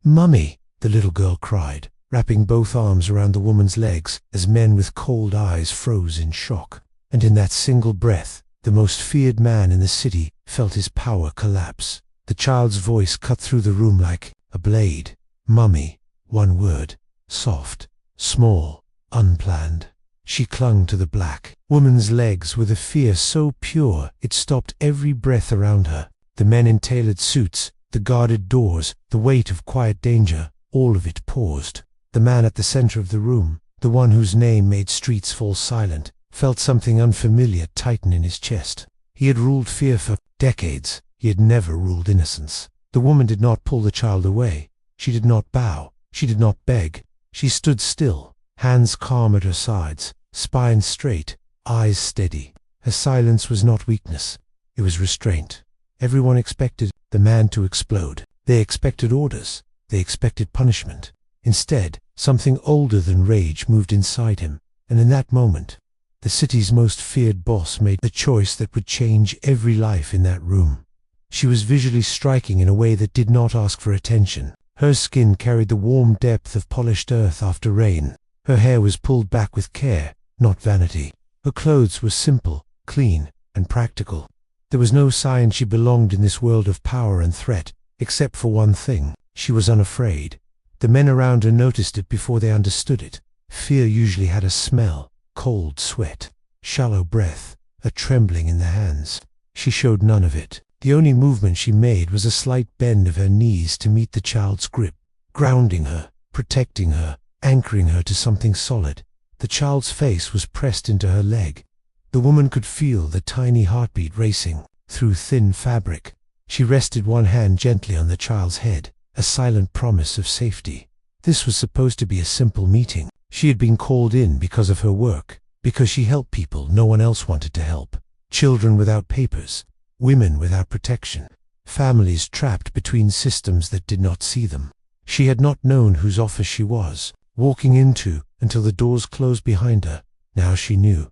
"Mummy!" the little girl cried, wrapping both arms around the woman's legs as men with cold eyes froze in shock. And in that single breath, the most feared man in the city felt his power collapse. The child's voice cut through the room like a blade. "Mummy." One word. Soft, small, unplanned. She clung to the black woman's legs with a fear so pure it stopped every breath around her. The men in tailored suits, the guarded doors, the weight of quiet danger, all of it paused. The man at the center of the room, the one whose name made streets fall silent, felt something unfamiliar tighten in his chest. He had ruled fear for decades. He had never ruled innocence. The woman did not pull the child away. She did not bow. She did not beg. She stood still, hands calm at her sides, spine straight, eyes steady. Her silence was not weakness. It was restraint. Everyone expected the man to explode. They expected orders. They expected punishment. Instead, something older than rage moved inside him, and in that moment, the city's most feared boss made a choice that would change every life in that room. She was visually striking in a way that did not ask for attention. Her skin carried the warm depth of polished earth after rain. Her hair was pulled back with care, not vanity. Her clothes were simple, clean, and practical. There was no sign she belonged in this world of power and threat, except for one thing: she was unafraid. The men around her noticed it before they understood it. Fear usually had a smell: cold sweat, shallow breath, a trembling in the hands. She showed none of it. The only movement she made was a slight bend of her knees to meet the child's grip, grounding her, protecting her, anchoring her to something solid. The child's face was pressed into her leg. The woman could feel the tiny heartbeat racing through thin fabric. She rested one hand gently on the child's head, a silent promise of safety. This was supposed to be a simple meeting. She had been called in because of her work, because she helped people no one else wanted to help. Children without papers, women without protection, families trapped between systems that did not see them. She had not known whose office she was walking into until the doors closed behind her. Now she knew.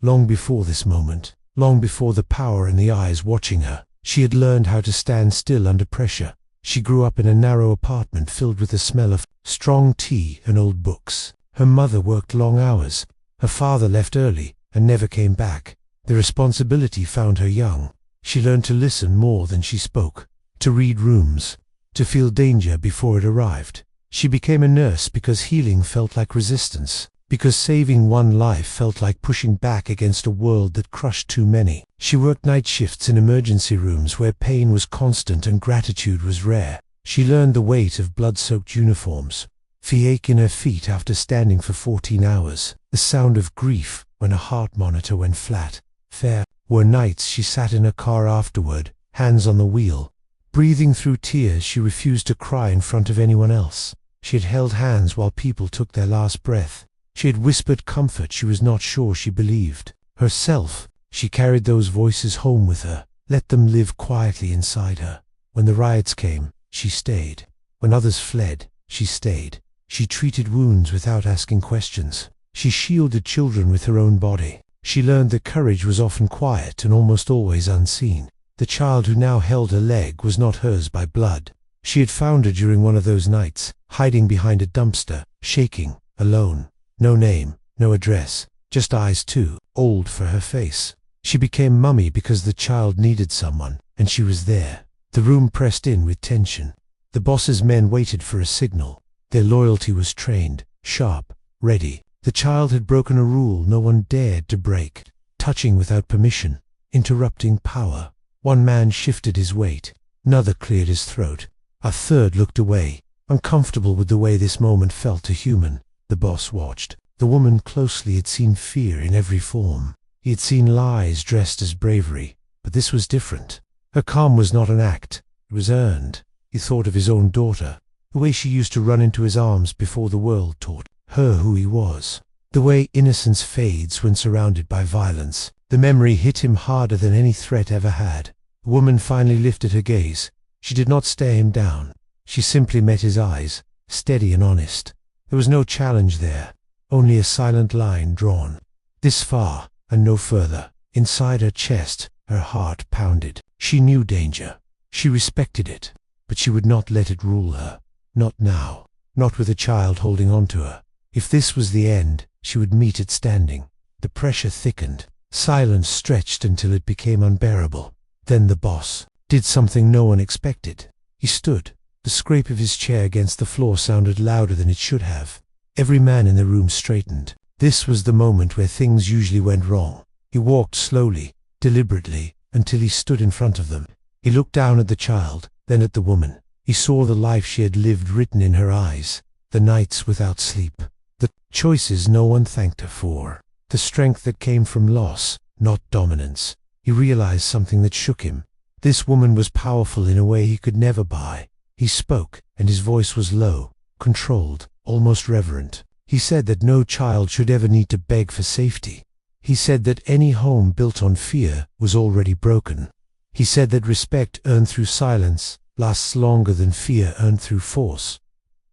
Long before this moment, long before the power in the eyes watching her, she had learned how to stand still under pressure. She grew up in a narrow apartment filled with the smell of strong tea and old books. Her mother worked long hours. Her father left early and never came back. The responsibility found her young. She learned to listen more than she spoke, to read rooms, to feel danger before it arrived. She became a nurse because healing felt like resistance, because saving one life felt like pushing back against a world that crushed too many. She worked night shifts in emergency rooms where pain was constant and gratitude was rare. She learned the weight of blood-soaked uniforms, the ache in her feet after standing for 14 hours, the sound of grief when a heart monitor went flat. There were nights she sat in her car afterward, hands on the wheel. Breathing through tears, she refused to cry in front of anyone else. She had held hands while people took their last breath. She had whispered comfort she was not sure she believed. Herself, she carried those voices home with her, let them live quietly inside her. When the riots came, she stayed. When others fled, she stayed. She treated wounds without asking questions. She shielded children with her own body. She learned that courage was often quiet and almost always unseen. The child who now held her leg was not hers by blood. She had found her during one of those nights, hiding behind a dumpster, shaking, alone. No name, no address, just eyes too old for her face. She became Mummy because the child needed someone, and she was there. The room pressed in with tension. The boss's men waited for a signal. Their loyalty was trained, sharp, ready. The child had broken a rule no one dared to break, touching without permission, interrupting power. One man shifted his weight, another cleared his throat, a third looked away, uncomfortable with the way this moment felt to human. The boss watched. The woman closely had seen fear in every form. He had seen lies dressed as bravery, but this was different. Her calm was not an act, it was earned. He thought of his own daughter, the way she used to run into his arms before the world taught her who he was. The way innocence fades when surrounded by violence. The memory hit him harder than any threat ever had. The woman finally lifted her gaze. She did not stare him down. She simply met his eyes, steady and honest. There was no challenge there, only a silent line drawn. This far, and no further. Inside her chest, her heart pounded. She knew danger. She respected it, but she would not let it rule her. Not now. Not with a child holding on to her. If this was the end, she would meet it standing. The pressure thickened. Silence stretched until it became unbearable. Then the boss did something no one expected. He stood. The scrape of his chair against the floor sounded louder than it should have. Every man in the room straightened. This was the moment where things usually went wrong. He walked slowly, deliberately, until he stood in front of them. He looked down at the child, then at the woman. He saw the life she had lived written in her eyes, the nights without sleep, the choices no one thanked her for, the strength that came from loss, not dominance. He realized something that shook him. This woman was powerful in a way he could never buy. He spoke, and his voice was low, controlled, almost reverent. He said that no child should ever need to beg for safety. He said that any home built on fear was already broken. He said that respect earned through silence lasts longer than fear earned through force.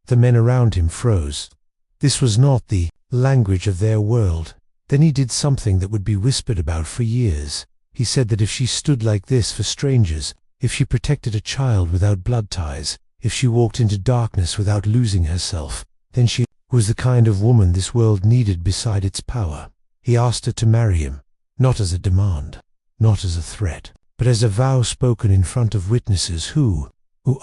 The men around him froze. This was not the language of their world. Then he did something that would be whispered about for years. He said that if she stood like this for strangers, if she protected a child without blood ties, if she walked into darkness without losing herself, then she was the kind of woman this world needed beside its power. He asked her to marry him, not as a demand, not as a threat, but as a vow spoken in front of witnesses who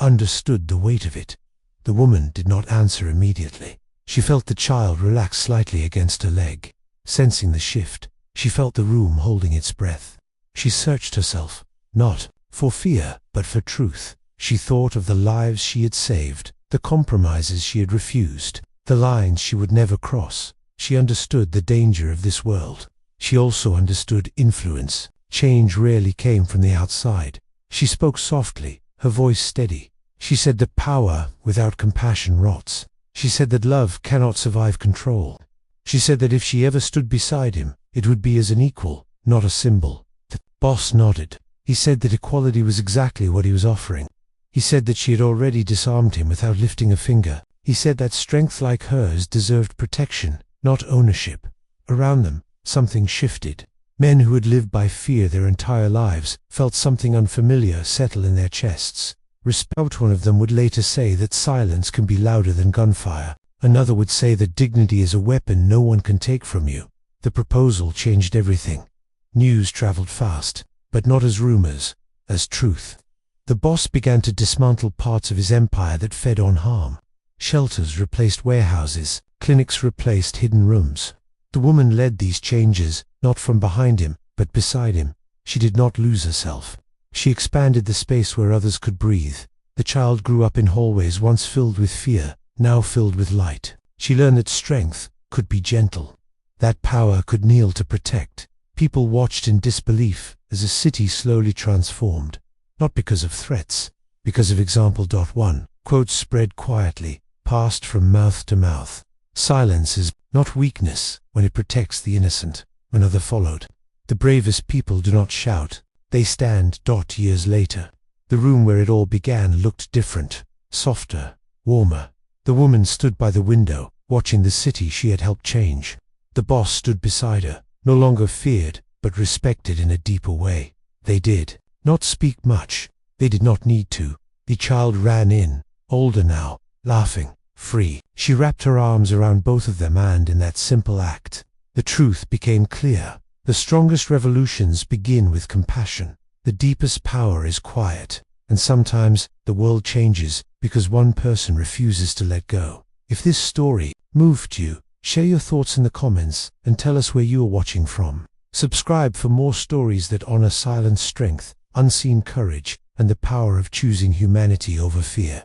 understood the weight of it. The woman did not answer immediately. She felt the child relax slightly against her leg. Sensing the shift, she felt the room holding its breath. She searched herself, not for fear, but for truth. She thought of the lives she had saved, the compromises she had refused, the lines she would never cross. She understood the danger of this world. She also understood influence. Change rarely came from the outside. She spoke softly, her voice steady. She said that power without compassion rots. She said that love cannot survive control. She said that if she ever stood beside him, it would be as an equal, not a symbol. The boss nodded. He said that equality was exactly what he was offering. He said that she had already disarmed him without lifting a finger. He said that strength like hers deserved protection, not ownership. Around them, something shifted. Men who had lived by fear their entire lives felt something unfamiliar settle in their chests. Respect. One of them would later say that silence can be louder than gunfire. Another would say that dignity is a weapon no one can take from you. The proposal changed everything. News traveled fast, but not as rumors, as truth. The boss began to dismantle parts of his empire that fed on harm. Shelters replaced warehouses, clinics replaced hidden rooms. The woman led these changes, not from behind him, but beside him. She did not lose herself. She expanded the space where others could breathe. The child grew up in hallways once filled with fear, now filled with light. She learned that strength could be gentle. That power could kneel to protect. People watched in disbelief as a city slowly transformed. Not because of threats, because of example. One quotes spread quietly, passed from mouth to mouth. Silence is not weakness when it protects the innocent. Another followed. The bravest people do not shout, they stand. Years later, the room where it all began looked different, softer, warmer. The woman stood by the window, watching the city she had helped change. The boss stood beside her, no longer feared, but respected in a deeper way. They did not speak much. They did not need to. The child ran in, older now, laughing, free. She wrapped her arms around both of them, and in that simple act, the truth became clear. The strongest revolutions begin with compassion. The deepest power is quiet. And sometimes the world changes because one person refuses to let go. If this story moved you, share your thoughts in the comments and tell us where you are watching from. Subscribe for more stories that honor silent strength, unseen courage, and the power of choosing humanity over fear.